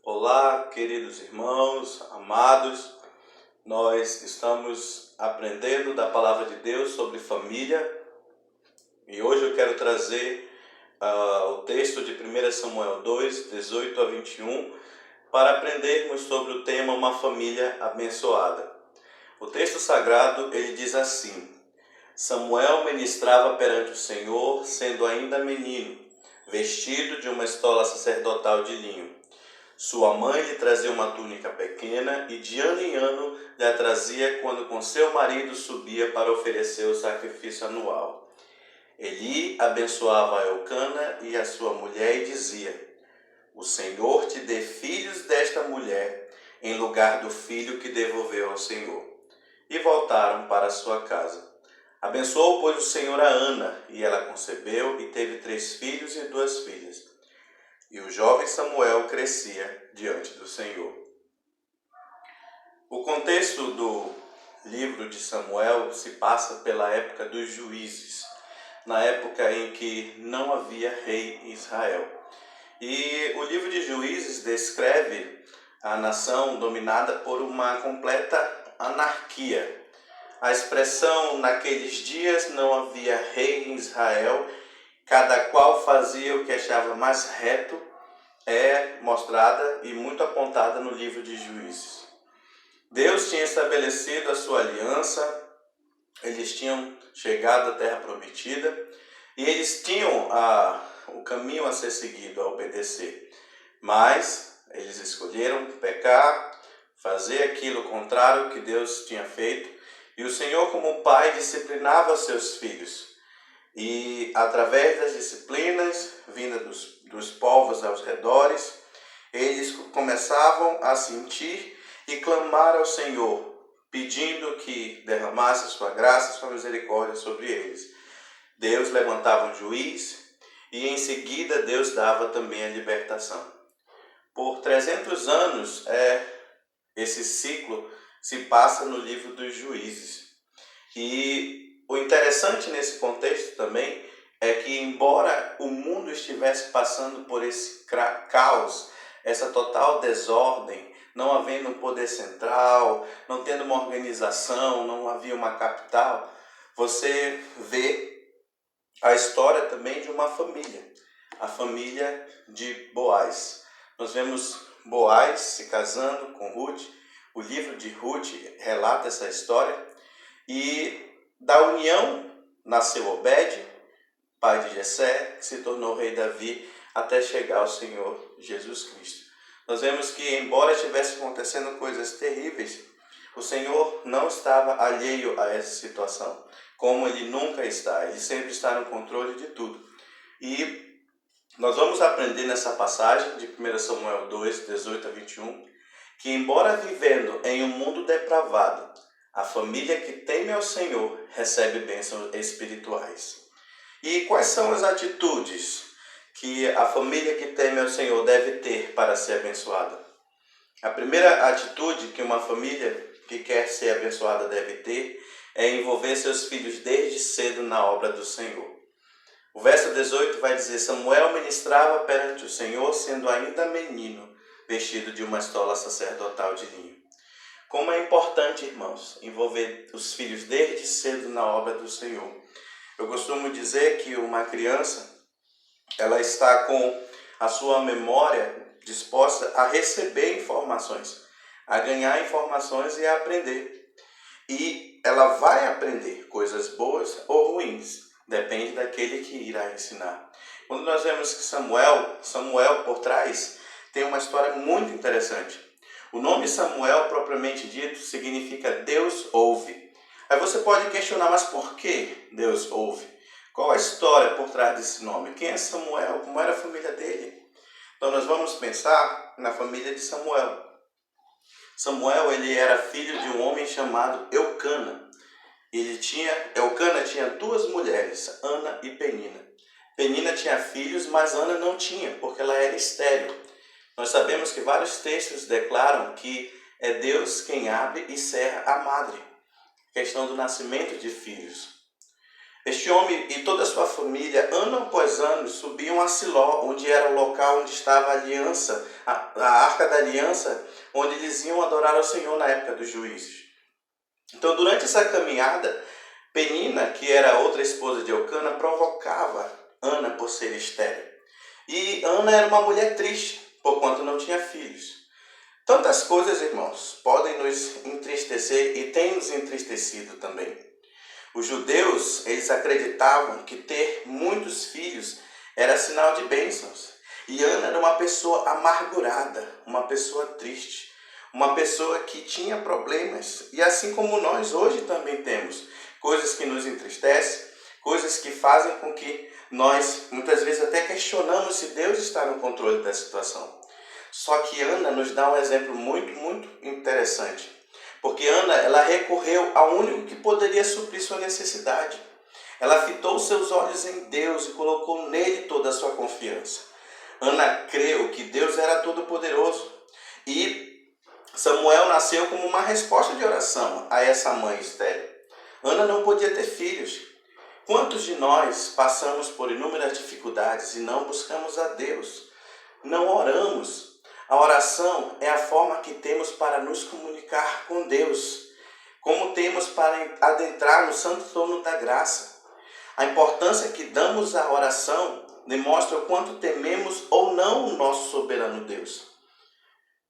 Olá, queridos irmãos, amados, nós estamos aprendendo da palavra de Deus sobre família e hoje eu quero trazer o texto de 1 Samuel 2, 18 a 21 para aprendermos sobre o tema Uma Família Abençoada. O texto sagrado ele diz assim: Samuel ministrava perante o Senhor, sendo ainda menino, vestido de uma estola sacerdotal de linho. Sua mãe lhe trazia uma túnica pequena e de ano em ano lhe a trazia quando com seu marido subia para oferecer o sacrifício anual. Eli abençoava a Elcana e a sua mulher e dizia: O Senhor te dê filhos desta mulher, em lugar do filho que devolveu ao Senhor. E voltaram para sua casa. Abençoou, pois, o Senhor a Ana, e ela concebeu e teve 3 filhos e 2 filhas. E o jovem Samuel crescia diante do Senhor. O contexto do livro de Samuel se passa pela época dos juízes, na época em que não havia rei em Israel. E o livro de Juízes descreve a nação dominada por uma completa anarquia. A expressão naqueles dias não havia rei em Israel, cada qual fazia o que achava mais reto, é mostrada e muito apontada no livro de Juízes. Deus tinha estabelecido a sua aliança, eles tinham chegado à terra prometida e eles tinham o caminho a ser seguido, a obedecer. Mas eles escolheram pecar, fazer aquilo contrário que Deus tinha feito, e o Senhor, como pai, disciplinava seus filhos. E através das disciplinas vindas dos povos aos redores, eles começavam a sentir e clamar ao Senhor, pedindo que derramasse sua graça, sua misericórdia sobre eles. Deus levantava um juiz e em seguida Deus dava também a libertação. Por 300 anos esse ciclo se passa no livro dos Juízes. E o interessante nesse contexto também é que, embora o mundo estivesse passando por esse caos, essa total desordem, não havendo um poder central, não tendo uma organização, não havia uma capital, você vê a história também de uma família, a família de Boaz. Nós vemos Boaz se casando com Ruth, o livro de Ruth relata essa história, e da união nasceu Obed, pai de Jessé, que se tornou rei Davi, até chegar ao Senhor Jesus Cristo. Nós vemos que, embora estivesse acontecendo coisas terríveis, o Senhor não estava alheio a essa situação, como Ele nunca está. Ele sempre está no controle de tudo. E nós vamos aprender nessa passagem de 1 Samuel 2, 18 a 21, que embora vivendo em um mundo depravado, a família que teme ao Senhor recebe bênçãos espirituais. E quais são as atitudes que a família que teme ao Senhor deve ter para ser abençoada? A primeira atitude que uma família que quer ser abençoada deve ter é envolver seus filhos desde cedo na obra do Senhor. O verso 18 vai dizer: Samuel ministrava perante o Senhor, sendo ainda menino, vestido de uma estola sacerdotal de linho. Como é importante, irmãos, envolver os filhos desde cedo na obra do Senhor. Eu costumo dizer que uma criança, ela está com a sua memória disposta a receber informações, a ganhar informações e a aprender. E ela vai aprender coisas boas ou ruins, depende daquele que irá ensinar. Quando nós vemos que Samuel por trás tem uma história muito interessante. O nome Samuel, propriamente dito, significa Deus ouve. Aí você pode questionar, mas por que Deus ouve? Qual a história por trás desse nome? Quem é Samuel? Como era a família dele? Então nós vamos pensar na família de Samuel. Samuel, ele era filho de um homem chamado Elcana. Elcana tinha 2 mulheres, Ana e Penina. Penina tinha filhos, mas Ana não tinha, porque ela era estéril. Nós sabemos que vários textos declaram que é Deus quem abre e cerra a madre. Questão do nascimento de filhos. Este homem e toda a sua família, ano após ano, subiam a Siló, onde era o local onde estava a aliança, a Arca da Aliança, onde eles iam adorar ao Senhor na época dos juízes. Então, durante essa caminhada, Penina, que era outra esposa de Eucana, provocava Ana por ser estéril. E Ana era uma mulher triste, porquanto não tinha filhos. Tantas coisas, irmãos, podem nos entristecer e têm nos entristecido também. Os judeus, eles acreditavam que ter muitos filhos era sinal de bênçãos. E Ana era uma pessoa amargurada, uma pessoa triste, uma pessoa que tinha problemas. E assim como nós hoje também temos coisas que nos entristecem, coisas que fazem com que nós muitas vezes até questionamos se Deus está no controle da situação. Só que Ana nos dá um exemplo muito interessante. Porque Ana, ela recorreu ao único que poderia suprir sua necessidade. Ela fitou seus olhos em Deus e colocou nele toda a sua confiança. Ana creu que Deus era todo-poderoso. E Samuel nasceu como uma resposta de oração a essa mãe estéril. Ana não podia ter filhos. Quantos de nós passamos por inúmeras dificuldades e não buscamos a Deus? Não oramos. A oração é a forma que temos para nos comunicar com Deus, como temos para adentrar no santo trono da graça. A importância que damos à oração demonstra o quanto tememos ou não o nosso soberano Deus.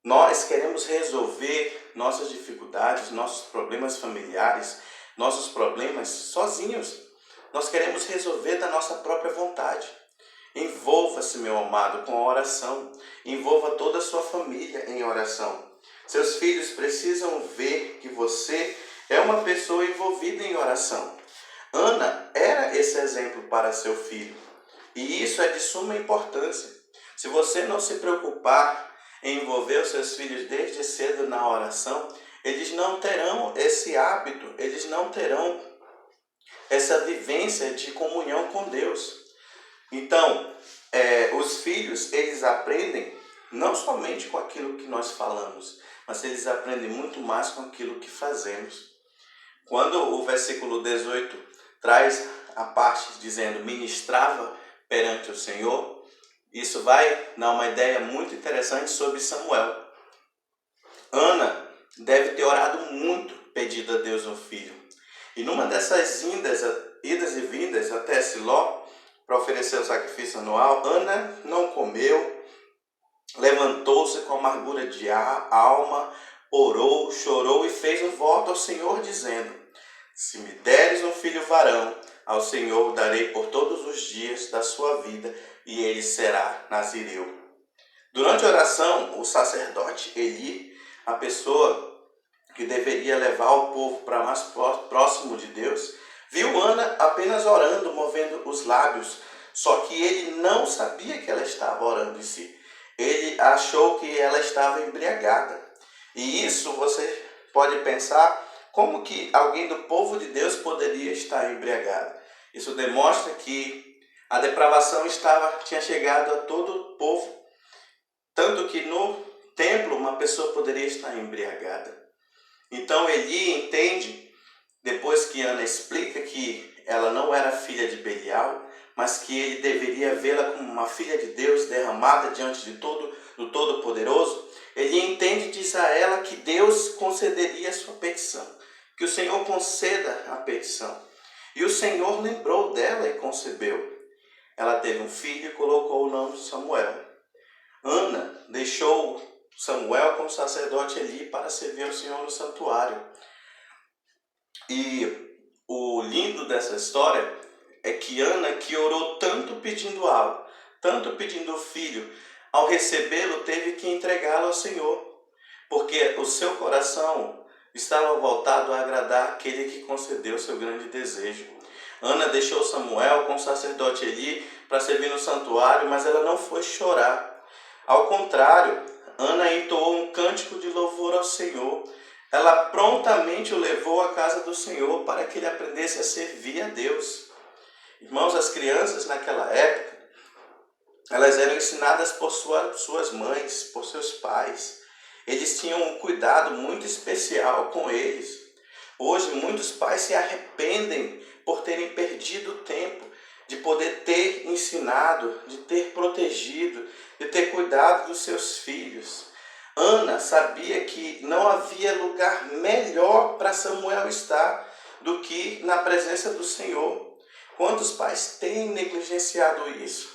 Nós queremos resolver nossas dificuldades, nossos problemas familiares, nossos problemas sozinhos. Nós queremos resolver da nossa própria vontade. Envolva-se, meu amado, com a oração. Envolva toda a sua família em oração. Seus filhos precisam ver que você é uma pessoa envolvida em oração. Ana era esse exemplo para seu filho. E isso é de suma importância. Se você não se preocupar em envolver os seus filhos desde cedo na oração, eles não terão esse hábito, eles não terão essa vivência de comunhão com Deus. Então, os filhos, eles aprendem não somente com aquilo que nós falamos, mas eles aprendem muito mais com aquilo que fazemos. Quando o versículo 18 traz a parte dizendo ministrava perante o Senhor, isso vai dar uma ideia muito interessante sobre Samuel. Ana deve ter orado muito pedindo a Deus um filho. E numa dessas idas e vindas até Siló, para oferecer o sacrifício anual, Ana não comeu, levantou-se com amargura de alma, orou, chorou e fez um voto ao Senhor, dizendo: se me deres um filho varão, ao Senhor darei por todos os dias da sua vida, e ele será nazireu. Durante a oração, o sacerdote Eli, a pessoa que deveria levar o povo para mais próximo de Deus, viu Ana apenas orando, movendo os lábios, só que ele não sabia que ela estava orando em si. Ele achou que ela estava embriagada. E isso você pode pensar, como que alguém do povo de Deus poderia estar embriagado? Isso demonstra que a depravação tinha chegado a todo o povo. Tanto que no templo uma pessoa poderia estar embriagada. Então Eli entende, depois que Ana explica que ela não era filha de Belial, mas que ele deveria vê-la como uma filha de Deus derramada diante do Todo-Poderoso, ele entende e diz a ela que Deus concederia a sua petição, que o Senhor conceda a petição. E o Senhor lembrou dela e concebeu. Ela teve um filho e colocou o nome de Samuel. Ana deixou Samuel como sacerdote Eli para servir ao Senhor no santuário. E o lindo dessa história é que Ana, que orou tanto pedindo algo, tanto pedindo o filho, ao recebê-lo teve que entregá-lo ao Senhor, porque o seu coração estava voltado a agradar aquele que concedeu seu grande desejo. Ana deixou Samuel com o sacerdote Eli para servir no santuário, mas ela não foi chorar. Ao contrário, Ana entoou um cântico de louvor ao Senhor. Ela prontamente o levou à casa do Senhor para que ele aprendesse a servir a Deus. Irmãos, as crianças naquela época, elas eram ensinadas por suas mães, por seus pais. Eles tinham um cuidado muito especial com eles. Hoje, muitos pais se arrependem por terem perdido tempo de poder ter ensinado, de ter protegido, de ter cuidado dos seus filhos. Ana sabia que não havia lugar melhor para Samuel estar do que na presença do Senhor. Quantos pais têm negligenciado isso?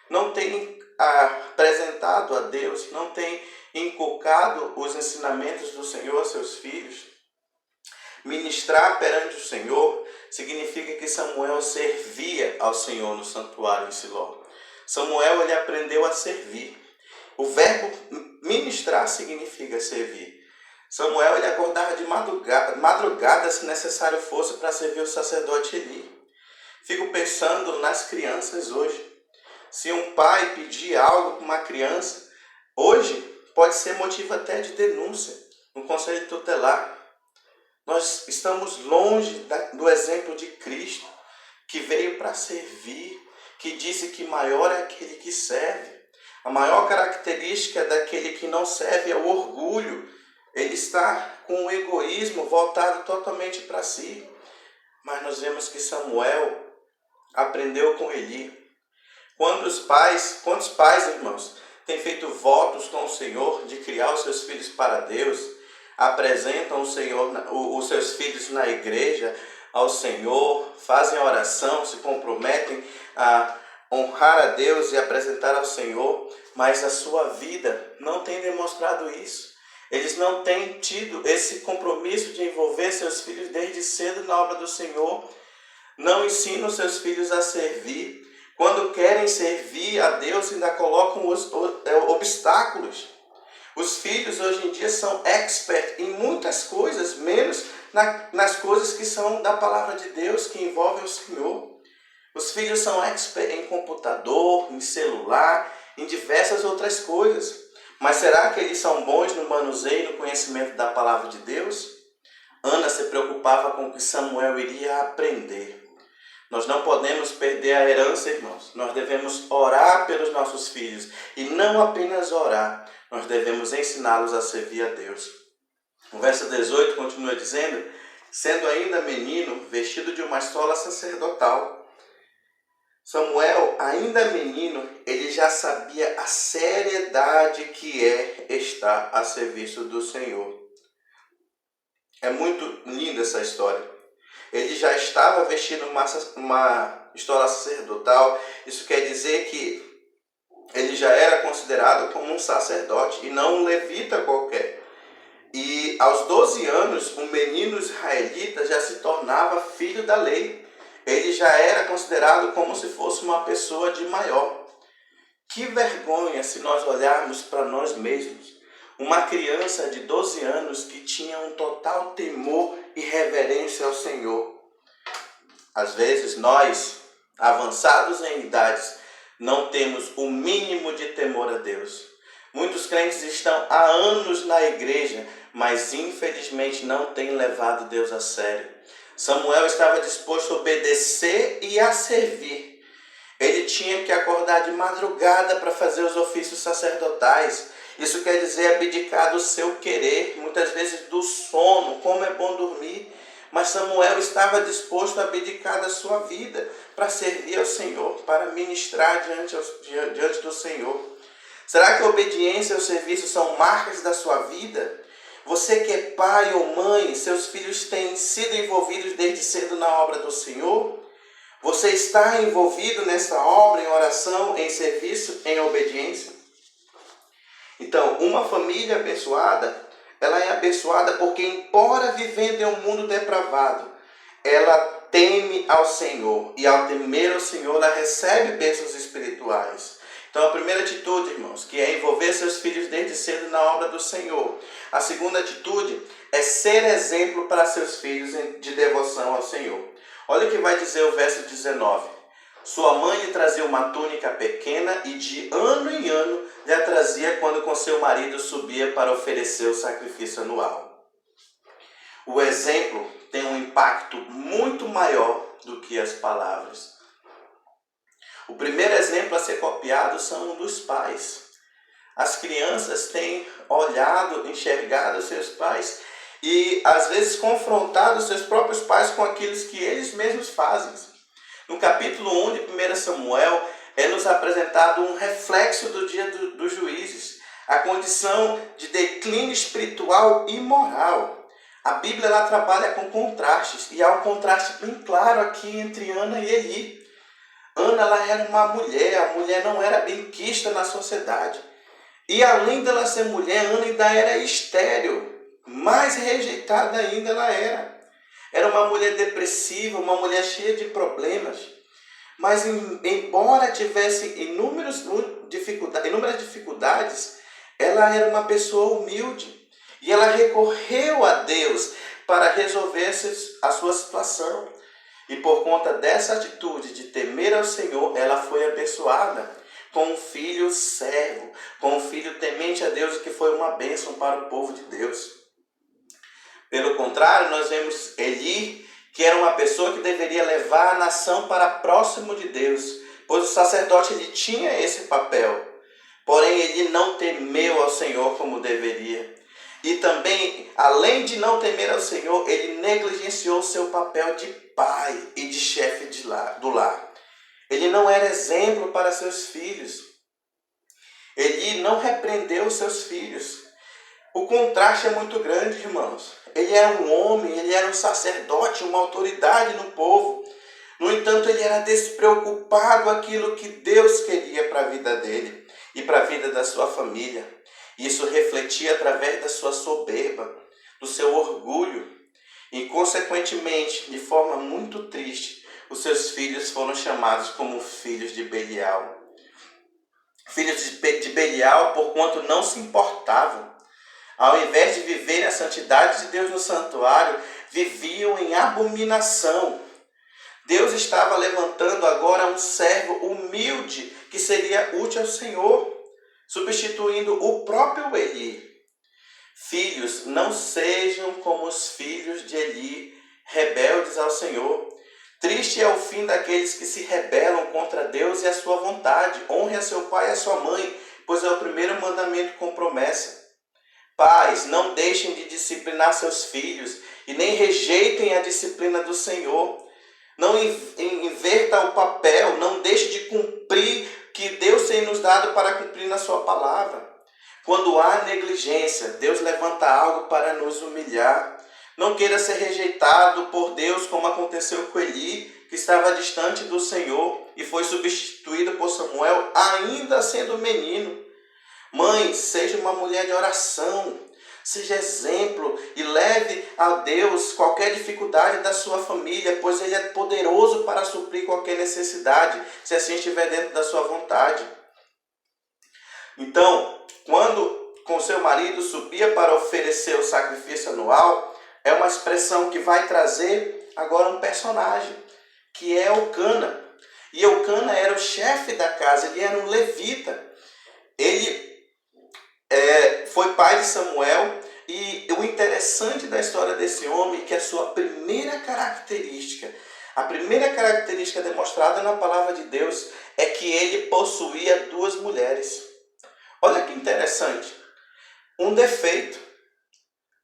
Não têm apresentado a Deus, não têm inculcado os ensinamentos do Senhor a seus filhos? Ministrar perante o Senhor significa que Samuel servia ao Senhor no santuário em Siló. Samuel, ele aprendeu a servir. O verbo ministrar significa servir. Samuel, ele acordava de madrugada, se necessário fosse, para servir o sacerdote Eli. Fico pensando nas crianças hoje. Se um pai pedir algo para uma criança, hoje pode ser motivo até de denúncia no conselho tutelar. Nós estamos longe do exemplo de Cristo, que veio para servir, que disse que maior é aquele que serve. A maior característica daquele que não serve é o orgulho. Ele está com o egoísmo voltado totalmente para si. Mas nós vemos que Samuel aprendeu com Eli. Quantos pais, irmãos, têm feito votos com o Senhor de criar os seus filhos para Deus, apresentam o Senhor, os seus filhos na igreja ao Senhor, fazem oração, se comprometem a honrar a Deus e apresentar ao Senhor, mas a sua vida não tem demonstrado isso. Eles não têm tido esse compromisso de envolver seus filhos desde cedo na obra do Senhor. Não ensinam seus filhos a servir. Quando querem servir a Deus, ainda colocam os obstáculos. Os filhos hoje em dia são expert em muitas coisas, menos nas coisas que são da palavra de Deus, que envolvem o Senhor. Os filhos são expert em computador, em celular, em diversas outras coisas. Mas será que eles são bons no manuseio e no conhecimento da palavra de Deus? Ana se preocupava com o que Samuel iria aprender. Nós não podemos perder a herança, irmãos. Nós devemos orar pelos nossos filhos. E não apenas orar, nós devemos ensiná-los a servir a Deus. O verso 18 continua dizendo: sendo ainda menino, vestido de uma estola sacerdotal. Samuel, ainda menino, ele já sabia a seriedade que é estar a serviço do Senhor. É muito linda essa história. Ele já estava vestindo uma estola sacerdotal. Isso quer dizer que ele já era considerado como um sacerdote e não um levita qualquer. E aos 12 anos, um menino israelita já se tornava filho da lei. Ele já era considerado como se fosse uma pessoa de maior. Que vergonha se nós olharmos para nós mesmos. Uma criança de 12 anos que tinha um total temor e reverência ao Senhor. Às vezes nós, avançados em idades, não temos o mínimo de temor a Deus. Muitos crentes estão há anos na igreja, mas infelizmente não têm levado Deus a sério. Samuel estava disposto a obedecer e a servir. Ele tinha que acordar de madrugada para fazer os ofícios sacerdotais. Isso quer dizer abdicar do seu querer, muitas vezes do sono, como é bom dormir. Mas Samuel estava disposto a abdicar da sua vida para servir ao Senhor, para ministrar diante do Senhor. Será que a obediência e o serviço são marcas da sua vida? Você que é pai ou mãe, seus filhos têm sido envolvidos desde cedo na obra do Senhor? Você está envolvido nessa obra, em oração, em serviço, em obediência? Então, uma família abençoada, ela é abençoada porque, embora vivendo em um mundo depravado, ela teme ao Senhor. E ao temer ao Senhor, ela recebe bênçãos espirituais. Então, a primeira atitude, irmãos, que é envolver seus filhos desde cedo na obra do Senhor. A segunda atitude é ser exemplo para seus filhos de devoção ao Senhor. Olha o que vai dizer o verso 19. Sua mãe lhe trazia uma túnica pequena e de ano em ano lhe a trazia quando com seu marido subia para oferecer o sacrifício anual. O exemplo tem um impacto muito maior do que as palavras. O primeiro exemplo a ser copiado são dos pais. As crianças têm olhado, enxergado seus pais e às vezes confrontar os seus próprios pais com aquilo que eles mesmos fazem. No capítulo 1 de 1 Samuel é nos apresentado um reflexo do dia dos juízes, a condição de declínio espiritual e moral. A Bíblia ela trabalha com contrastes, e há um contraste bem claro aqui entre Ana e Eli. Ana ela era uma mulher, a mulher não era bem quista na sociedade. E além dela ser mulher, Ana ainda era estéril, mais rejeitada ainda ela era. Era uma mulher depressiva, uma mulher cheia de problemas. Mas embora tivesse inúmeras dificuldades, ela era uma pessoa humilde. E ela recorreu a Deus para resolver a sua situação. E por conta dessa atitude de temer ao Senhor, ela foi abençoada com um filho servo, com um filho temente a Deus, que foi uma bênção para o povo de Deus. Pelo contrário, nós vemos Eli, que era uma pessoa que deveria levar a nação para próximo de Deus, pois o sacerdote ele tinha esse papel. Porém, ele não temeu ao Senhor como deveria. E também, além de não temer ao Senhor, ele negligenciou seu papel de pai e de chefe do lar. Ele não era exemplo para seus filhos. Ele não repreendeu seus filhos. O contraste é muito grande, irmãos. Ele era um homem, ele era um sacerdote, uma autoridade no povo. No entanto, ele era despreocupado com aquilo que Deus queria para a vida dele e para a vida da sua família. Isso refletia através da sua soberba, do seu orgulho. E, consequentemente, de forma muito triste, os seus filhos foram chamados como filhos de Belial. Filhos de Belial, porquanto não se importavam. Ao invés de viverem a santidade de Deus no santuário, viviam em abominação. Deus estava levantando agora um servo humilde que seria útil ao Senhor, substituindo o próprio Eli. Filhos, não sejam como os filhos de Eli, rebeldes ao Senhor. Triste é o fim daqueles que se rebelam contra Deus e a sua vontade. Honre a seu pai e a sua mãe, pois é o primeiro mandamento com promessa. Pais, não deixem de disciplinar seus filhos e nem rejeitem a disciplina do Senhor. Não inverta o papel, não deixe de cumprir o que Deus tem nos dado para cumprir na sua palavra. Quando há negligência, Deus levanta algo para nos humilhar. Não queira ser rejeitado por Deus, como aconteceu com Eli, que estava distante do Senhor e foi substituído por Samuel, ainda sendo menino. Mãe, seja uma mulher de oração, seja exemplo e leve a Deus qualquer dificuldade da sua família, pois Ele é poderoso para suprir qualquer necessidade, se assim estiver dentro da sua vontade. Então, quando com seu marido subia para oferecer o sacrifício anual, é uma expressão que vai trazer agora um personagem, que é Eucana. E Eucana era o chefe da casa, ele era um levita. Ele foi pai de Samuel, e o interessante da história desse homem é que a sua primeira característica, a primeira característica demonstrada na palavra de Deus é que ele possuía 2 mulheres. Olha que interessante, um defeito.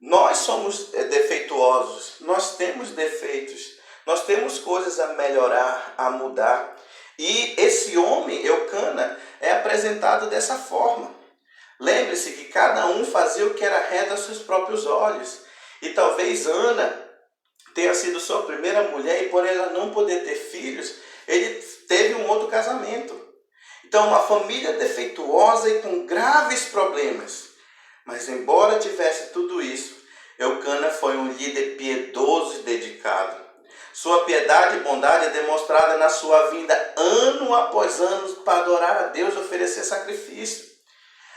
Nós somos defeituosos, nós temos defeitos, nós temos coisas a melhorar, a mudar. E esse homem, Eucana, é apresentado dessa forma. Lembre-se que cada um fazia o que era reto aos seus próprios olhos. E talvez Ana tenha sido sua primeira mulher e por ela não poder ter filhos, ele teve um outro casamento. Então, uma família defeituosa e com graves problemas. Mas embora tivesse tudo isso, Eucana foi um líder piedoso e dedicado. Sua piedade e bondade é demonstrada na sua vinda ano após ano para adorar a Deus e oferecer sacrifício.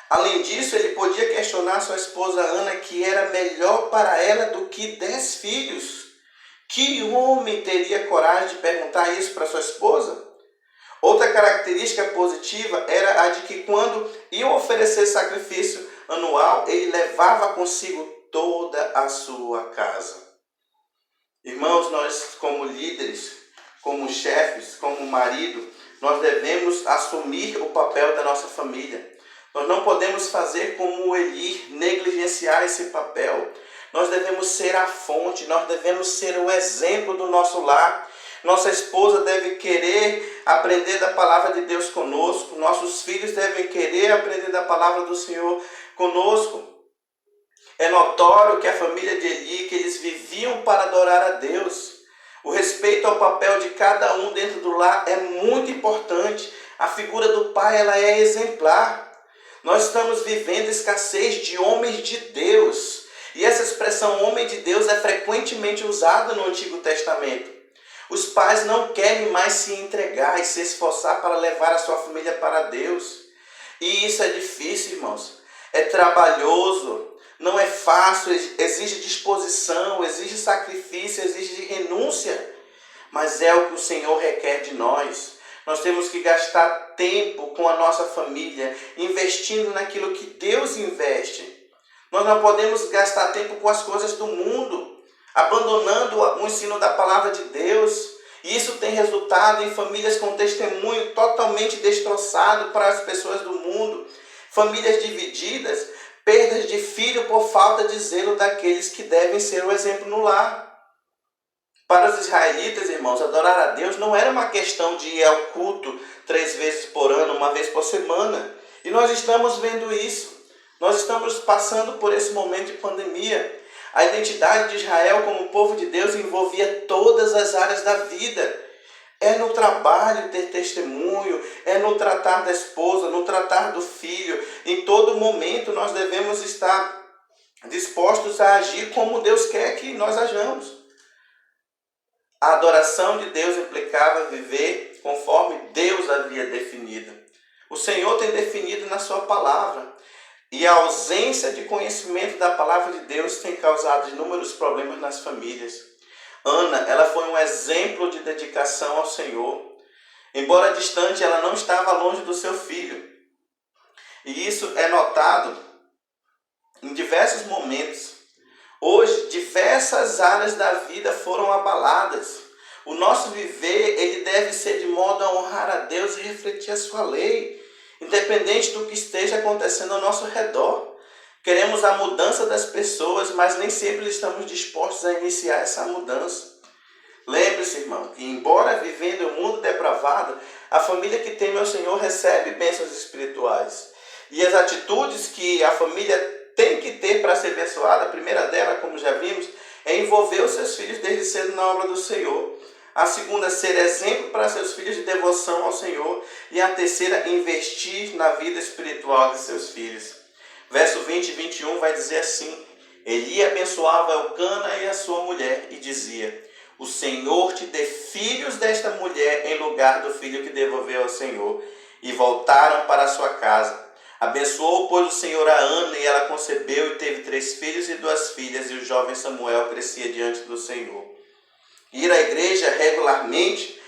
Além disso, ele podia questionar sua esposa Ana que era melhor para ela do que 10 filhos. Que homem teria coragem de perguntar isso para sua esposa? Outra característica positiva era a de que quando iam oferecer sacrifício anual, ele levava consigo toda a sua casa. Irmãos, nós como líderes, como chefes, como marido, nós devemos assumir o papel da nossa família. Nós não podemos fazer como Eli, negligenciar esse papel, Nós devemos ser a fonte, nós devemos ser o exemplo do nosso lar. Nossa esposa deve querer aprender da palavra de Deus conosco. Nossos filhos devem querer aprender da palavra do Senhor conosco. É notório que a família de Eli, que eles viviam para adorar a Deus. O respeito ao papel de cada um dentro do lar é muito importante. A figura do pai, ela é exemplar. Nós estamos vivendo escassez de homens de Deus. E essa expressão homem de Deus é frequentemente usada no Antigo Testamento. Os pais não querem mais se entregar e se esforçar para levar a sua família para Deus. E isso é difícil, irmãos. É trabalhoso, não é fácil, exige disposição, exige sacrifício, exige renúncia. Mas é o que o Senhor requer de nós. Nós temos que gastar tempo com a nossa família, investindo naquilo que Deus investe. Nós não podemos gastar tempo com as coisas do mundo, abandonando o ensino da palavra de Deus. E isso tem resultado em famílias com testemunho totalmente destroçado para as pessoas do mundo, famílias divididas, perdas de filho por falta de zelo daqueles que devem ser o exemplo no lar. Para os israelitas, irmãos, adorar a Deus não era uma questão de ir ao culto 3 vezes por ano, 1 vez por semana. E nós estamos vendo isso. Nós estamos passando por esse momento de pandemia. A identidade de Israel como povo de Deus envolvia todas as áreas da vida. É no trabalho ter testemunho, é no tratar da esposa, no tratar do filho. Em todo momento nós devemos estar dispostos a agir como Deus quer que nós hajamos. A adoração de Deus implicava viver conforme Deus havia definido. O Senhor tem definido na sua palavra. E a ausência de conhecimento da palavra de Deus tem causado inúmeros problemas nas famílias. Ana, ela foi um exemplo de dedicação ao Senhor. Embora distante, ela não estava longe do seu filho. E isso é notado em diversos momentos. Hoje, diversas áreas da vida foram abaladas. O nosso viver, ele deve ser de modo a honrar a Deus e refletir a sua lei, independente do que esteja acontecendo ao nosso redor. Queremos a mudança das pessoas, mas nem sempre estamos dispostos a iniciar essa mudança. Lembre-se, irmão, que embora vivendo em um mundo depravado, a família que teme ao Senhor recebe bênçãos espirituais. E as atitudes que a família tem que ter para ser abençoada, a primeira dela, como já vimos, é envolver os seus filhos desde cedo na obra do Senhor. A segunda, ser exemplo para seus filhos de devoção ao Senhor. E a terceira, investir na vida espiritual de seus filhos. Verso 20 e 21 vai dizer assim: Eli abençoava Elcana e a sua mulher e dizia: o Senhor te dê filhos desta mulher em lugar do filho que devolveu ao Senhor. E voltaram para a sua casa. Abençoou, pois, o Senhor a Ana, e ela concebeu e teve 3 filhos e 2 filhas, e o jovem Samuel crescia diante do Senhor. Ir à igreja regularmente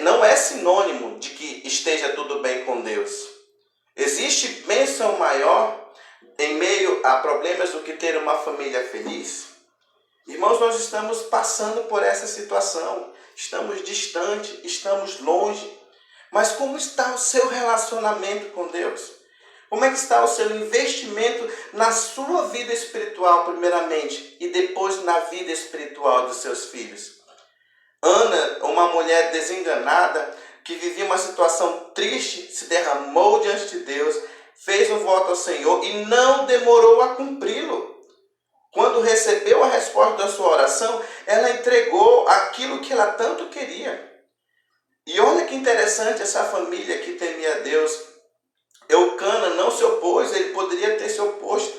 não é sinônimo de que esteja tudo bem com Deus. Existe bênção maior em meio a problemas do que ter uma família feliz? Irmãos, nós estamos passando por essa situação. Estamos distantes, estamos longe. Mas como está o seu relacionamento com Deus? Como é que está o seu investimento na sua vida espiritual, primeiramente, e depois na vida espiritual dos seus filhos? Ana, uma mulher desenganada, que vivia uma situação triste, se derramou diante de Deus, fez um voto ao Senhor e não demorou a cumpri-lo. Quando recebeu a resposta da sua oração, ela entregou aquilo que ela tanto queria. E olha que interessante essa família que temia a Deus. Eucana não se opôs, ele poderia ter se oposto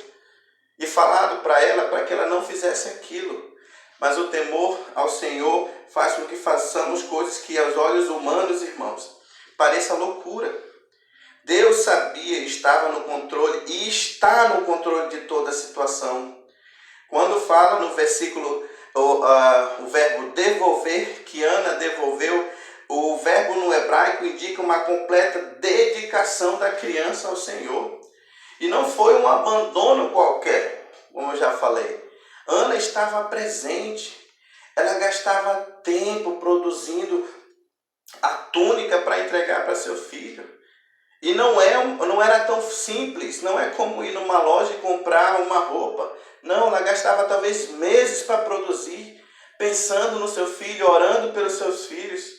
e falado para ela para que ela não fizesse aquilo. Mas o temor ao Senhor faz com que façamos coisas que aos olhos humanos, irmãos, pareça loucura. Deus sabia, estava no controle e está no controle de toda a situação. Quando fala no versículo, o verbo devolver, que Ana devolveu, o verbo no hebraico indica uma completa dedicação da criança ao Senhor. E não foi um abandono qualquer, como eu já falei. Ana estava presente. Ela gastava tempo produzindo a túnica para entregar para seu filho. E não era tão simples, não é como ir numa loja e comprar uma roupa. Não, ela gastava talvez meses para produzir, pensando no seu filho, orando pelos seus filhos.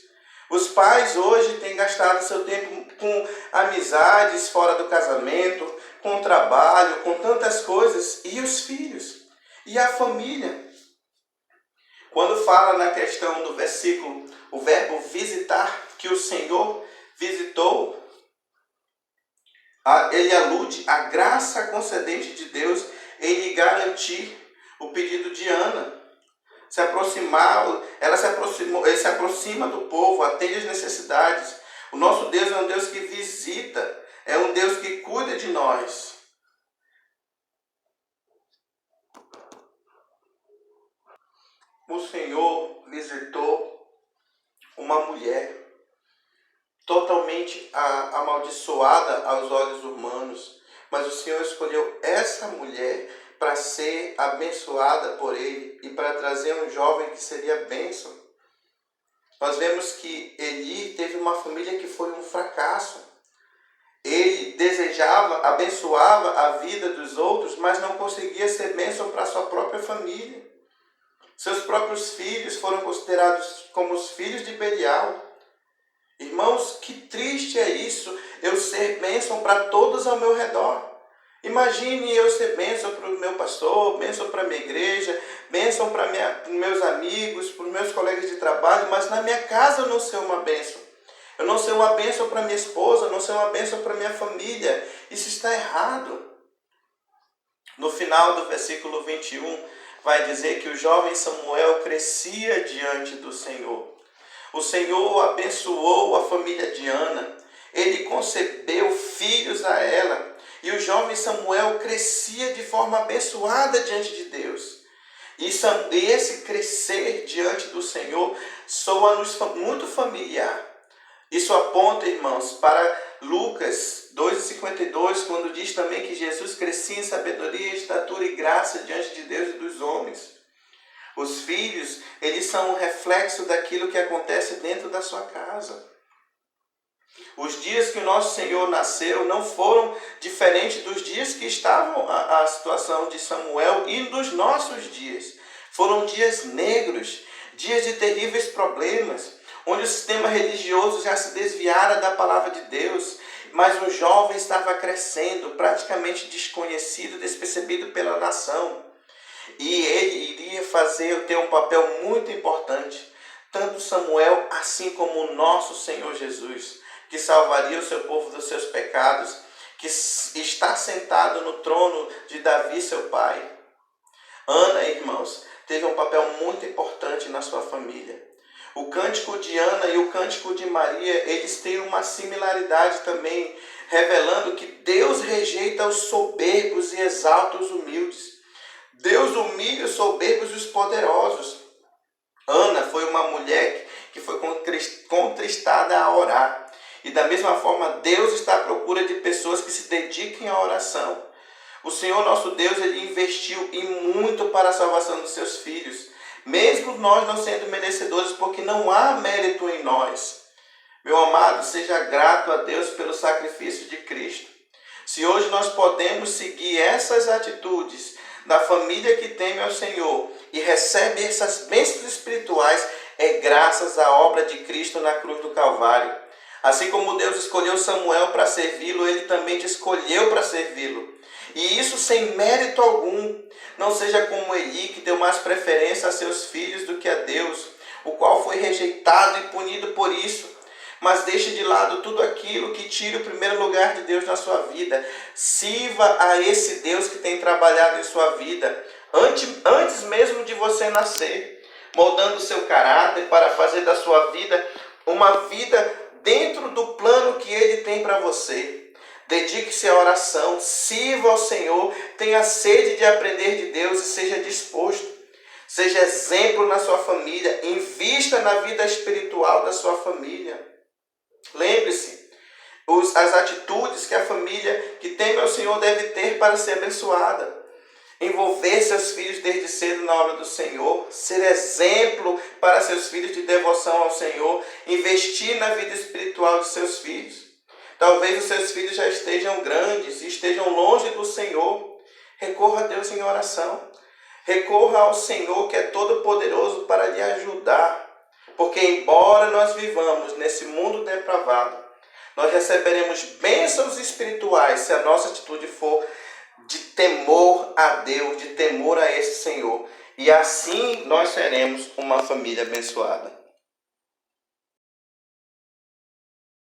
Os pais hoje têm gastado seu tempo com amizades fora do casamento, com trabalho, com tantas coisas. E os filhos? E a família? Quando fala na questão do versículo, o verbo visitar, que o Senhor visitou, ele alude à graça concedente de Deus em lhe garantir o pedido de Ana. Ele se aproxima do povo, atende às necessidades. O nosso Deus é um Deus que visita, é um Deus que cuida de nós. O Senhor visitou uma mulher totalmente amaldiçoada aos olhos humanos, mas o Senhor escolheu essa mulher para ser abençoada por Ele e para trazer um jovem que seria bênção. Nós vemos que Eli teve uma família que foi um fracasso. Ele desejava, abençoava a vida dos outros, mas não conseguia ser bênção para a sua própria família. Seus próprios filhos foram considerados como os filhos de Belial. Irmãos, que triste é isso, eu ser bênção para todos ao meu redor. Imagine eu ser bênção para o meu pastor, bênção para a minha igreja, bênção para meus amigos, para os meus colegas de trabalho, mas na minha casa eu não ser uma bênção. Eu não ser uma bênção para minha esposa, eu não ser uma bênção para minha família. Isso está errado. No final do versículo 21, vai dizer que o jovem Samuel crescia diante do Senhor. O Senhor abençoou a família de Ana. Ele concebeu filhos a ela. E o jovem Samuel crescia de forma abençoada diante de Deus. E esse crescer diante do Senhor soa-nos muito familiar. Isso aponta, irmãos, para Lucas 2,52, quando diz também que Jesus crescia em sabedoria, estatura e graça diante de Deus e dos homens. Os filhos, eles são um reflexo daquilo que acontece dentro da sua casa. Os dias que o nosso Senhor nasceu não foram diferentes dos dias que estavam a situação de Samuel e dos nossos dias. Foram dias negros, dias de terríveis problemas, onde o sistema religioso já se desviara da palavra de Deus, mas um jovem estava crescendo, praticamente desconhecido, despercebido pela nação. E ele iria ter um papel muito importante, tanto Samuel assim como o nosso Senhor Jesus, que salvaria o seu povo dos seus pecados, que está sentado no trono de Davi, seu pai. Ana, irmãos, teve um papel muito importante na sua família. O cântico de Ana e o cântico de Maria, eles têm uma similaridade também, revelando que Deus rejeita os soberbos e exalta os humildes. Deus humilha os soberbos e os poderosos. Ana foi uma mulher que foi contristada a orar. E da mesma forma, Deus está à procura de pessoas que se dediquem à oração. O Senhor nosso Deus, Ele investiu em muito para a salvação dos seus filhos. Mesmo nós não sendo merecedores, porque não há mérito em nós. Meu amado, seja grato a Deus pelo sacrifício de Cristo. Se hoje nós podemos seguir essas atitudes da família que teme ao Senhor e recebe essas bênçãos espirituais, é graças à obra de Cristo na cruz do Calvário. Assim como Deus escolheu Samuel para servi-lo, Ele também te escolheu para servi-lo. E isso sem mérito algum. Não seja como Eli, que deu mais preferência a seus filhos do que a Deus, o qual foi rejeitado e punido por isso. Mas deixe de lado tudo aquilo que tire o primeiro lugar de Deus na sua vida. Sirva a esse Deus que tem trabalhado em sua vida, antes mesmo de você nascer, moldando o seu caráter para fazer da sua vida uma vida dentro do plano que Ele tem para você. Dedique-se à oração, sirva ao Senhor, tenha sede de aprender de Deus e seja disposto. Seja exemplo na sua família, invista na vida espiritual da sua família. Lembre-se, as atitudes que a família que teme ao Senhor deve ter para ser abençoada. Envolver seus filhos desde cedo na obra do Senhor, ser exemplo para seus filhos de devoção ao Senhor, investir na vida espiritual de seus filhos. Talvez os seus filhos já estejam grandes e estejam longe do Senhor. Recorra a Deus em oração. Recorra ao Senhor que é todo-poderoso para lhe ajudar. Porque embora nós vivamos nesse mundo depravado, nós receberemos bênçãos espirituais se a nossa atitude for de temor a Deus, de temor a esse Senhor. E assim nós seremos uma família abençoada.